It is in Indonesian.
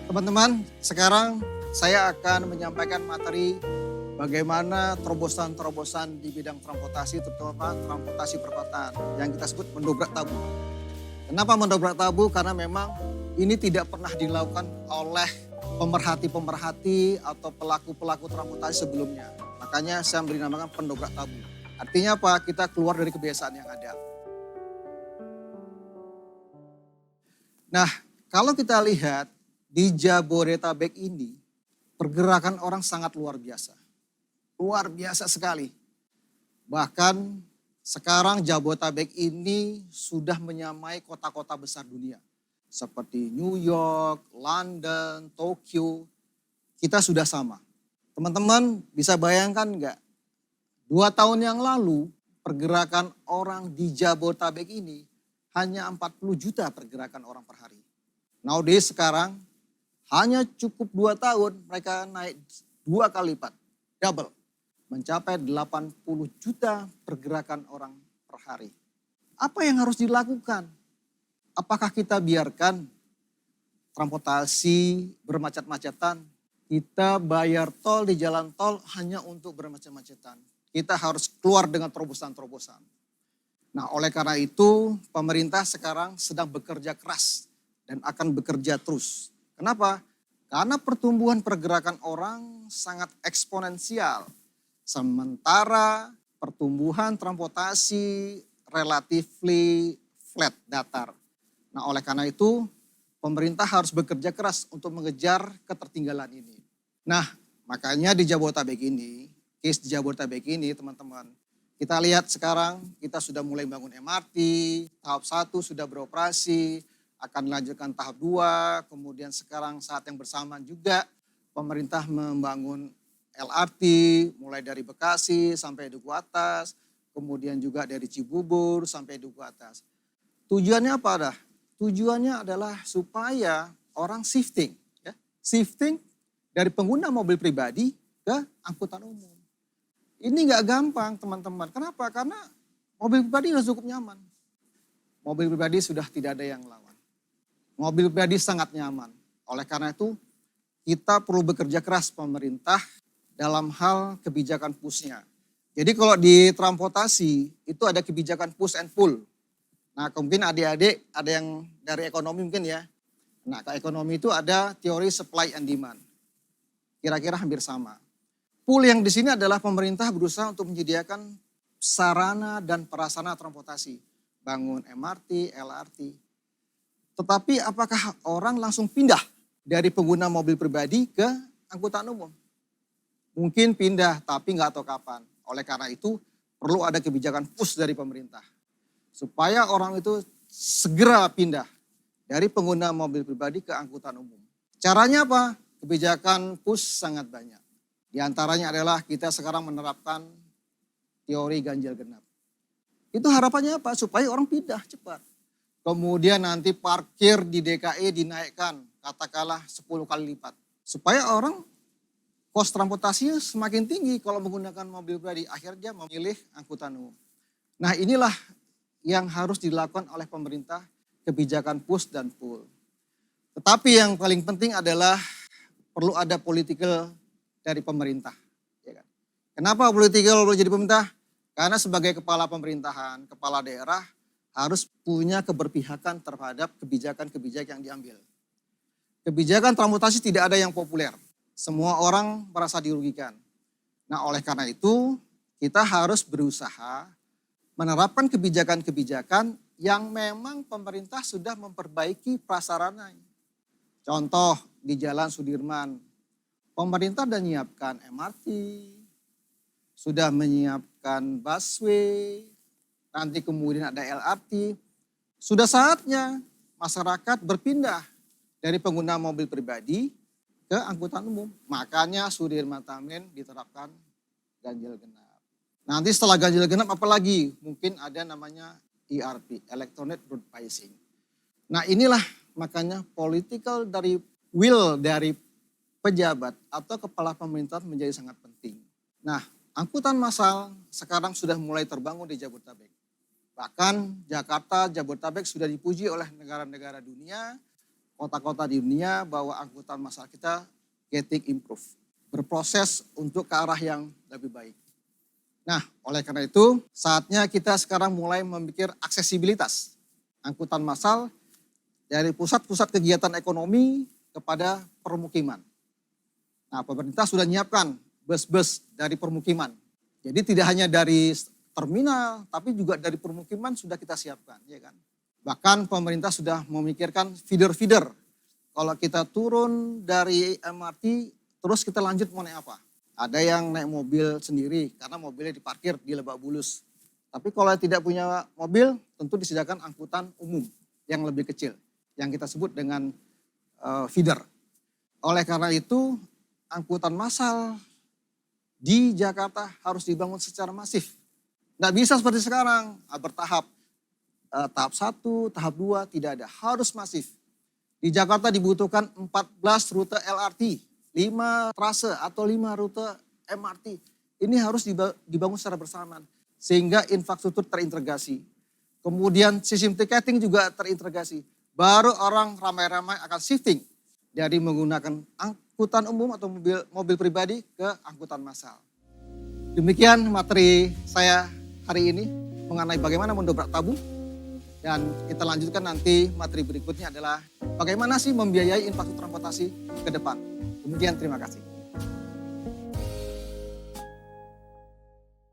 Teman-teman, sekarang saya akan menyampaikan materi bagaimana terobosan-terobosan di bidang transportasi, terutama transportasi perkotaan yang kita sebut mendobrak tabu. Kenapa mendobrak tabu? Karena memang ini tidak pernah dilakukan oleh pemerhati-pemerhati atau pelaku-pelaku transportasi sebelumnya. Makanya saya beri namakan pendobrak tabu. Artinya apa? Kita keluar dari kebiasaan yang ada. Nah, kalau kita lihat di Jabodetabek ini, pergerakan orang sangat luar biasa. Luar biasa sekali. Bahkan sekarang Jabodetabek ini sudah menyamai kota-kota besar dunia. Seperti New York, London, Tokyo. Kita sudah sama. Teman-teman bisa bayangkan enggak? 2 tahun yang lalu pergerakan orang di Jabodetabek ini hanya 40 juta pergerakan orang per hari. Nowadays sekarang hanya cukup 2 tahun mereka naik 2 kali lipat, double. Mencapai 80 juta pergerakan orang per hari. Apa yang harus dilakukan? Apakah kita biarkan transportasi bermacet-macetan? Kita bayar tol di jalan tol hanya untuk bermacet-macetan. Kita harus keluar dengan terobosan-terobosan. Nah, oleh karena itu pemerintah sekarang sedang bekerja keras dan akan bekerja terus. Kenapa? Karena pertumbuhan pergerakan orang sangat eksponensial. Sementara pertumbuhan transportasi relatively flat, datar. Nah, oleh karena itu pemerintah harus bekerja keras untuk mengejar ketertinggalan ini. Nah, makanya di Jabodetabek ini, case di Jabodetabek ini teman-teman, kita lihat sekarang kita sudah mulai bangun MRT, tahap 1 sudah beroperasi, akan dilanjutkan tahap 2, kemudian sekarang saat yang bersamaan juga pemerintah membangun LRT mulai dari Bekasi sampai Duku Atas, kemudian juga dari Cibubur sampai Duku Atas. Tujuannya apa dah? Tujuannya adalah supaya orang shifting, ya, shifting dari pengguna mobil pribadi ke angkutan umum. Ini nggak gampang teman-teman. Kenapa? Karena mobil pribadi sudah cukup nyaman. Mobil pribadi sudah tidak ada yang lawan. Mobil pribadi sangat nyaman. Oleh karena itu kita perlu bekerja keras pemerintah dalam hal kebijakan push-nya. Jadi kalau di transportasi itu ada kebijakan push and pull. Nah mungkin adik-adik ada yang dari ekonomi mungkin ya. Nah ke ekonomi itu ada teori supply and demand. Kira-kira hampir sama. Pull yang di sini adalah pemerintah berusaha untuk menyediakan sarana dan prasarana transportasi. Bangun MRT, LRT. Tetapi apakah orang langsung pindah dari pengguna mobil pribadi ke angkutan umum? Mungkin pindah tapi nggak tahu kapan. Oleh karena itu perlu ada kebijakan push dari pemerintah. Supaya orang itu segera pindah dari pengguna mobil pribadi ke angkutan umum. Caranya apa? Kebijakan push sangat banyak. Di antaranya adalah kita sekarang menerapkan teori ganjil genap. Itu harapannya apa? Supaya orang pindah cepat. Kemudian nanti parkir di DKI dinaikkan katakanlah 10 kali lipat. Supaya orang kos transportasinya semakin tinggi kalau menggunakan mobil pribadi. Akhirnya memilih angkutan umum. Nah inilah yang harus dilakukan oleh pemerintah, kebijakan push dan pull. Tetapi yang paling penting adalah perlu ada political dari pemerintah. Ya kan? Kenapa political perlu jadi pemerintah? Karena sebagai kepala pemerintahan, kepala daerah harus punya keberpihakan terhadap kebijakan-kebijakan yang diambil. Kebijakan transportasi tidak ada yang populer. Semua orang merasa dirugikan. Nah oleh karena itu kita harus berusaha menerapkan kebijakan-kebijakan yang memang pemerintah sudah memperbaiki prasarananya. Contoh di Jalan Sudirman, pemerintah sudah menyiapkan MRT, sudah menyiapkan busway, nanti kemudian ada LRT. Sudah saatnya masyarakat berpindah dari pengguna mobil pribadi ke angkutan umum. Makanya Sudirman Tamrin diterapkan ganjil genap. Nanti setelah ganjil genap apalagi? Mungkin ada namanya ERP, Electronic Road Pricing. Nah inilah makanya political dari will dari pejabat atau kepala pemerintahan menjadi sangat penting. Nah, angkutan massal sekarang sudah mulai terbangun di Jabodetabek. Bahkan Jakarta, Jabodetabek sudah dipuji oleh negara-negara dunia kota-kota di dunia bahwa angkutan massal kita getting improve. Berproses untuk ke arah yang lebih baik. Nah, oleh karena itu saatnya kita sekarang mulai memikir aksesibilitas angkutan massal dari pusat-pusat kegiatan ekonomi kepada permukiman. Nah, pemerintah sudah menyiapkan bus-bus dari permukiman. Jadi tidak hanya dari terminal, tapi juga dari permukiman sudah kita siapkan, ya kan. Bahkan pemerintah sudah memikirkan feeder-feeder. Kalau kita turun dari MRT, terus kita lanjut mau naik apa? Ada yang naik mobil sendiri, karena mobilnya diparkir di Lebak Bulus. Tapi kalau tidak punya mobil, tentu disediakan angkutan umum yang lebih kecil, yang kita sebut dengan feeder. Oleh karena itu, angkutan massal di Jakarta harus dibangun secara masif. Nggak bisa seperti sekarang, bertahap. Tahap 1, tahap 2 tidak ada, harus masif. Di Jakarta dibutuhkan 14 rute LRT, 5 trase atau 5 rute MRT. Ini harus dibangun secara bersamaan sehingga infrastruktur terintegrasi. Kemudian sistem tiketing juga terintegrasi. Baru orang ramai-ramai akan shifting dari menggunakan angkutan umum atau mobil pribadi ke angkutan massal. Demikian materi saya hari ini mengenai bagaimana mendobrak tabu. Dan kita lanjutkan nanti materi berikutnya adalah bagaimana sih membiayai infrastruktur transportasi ke depan. Demikian, terima kasih.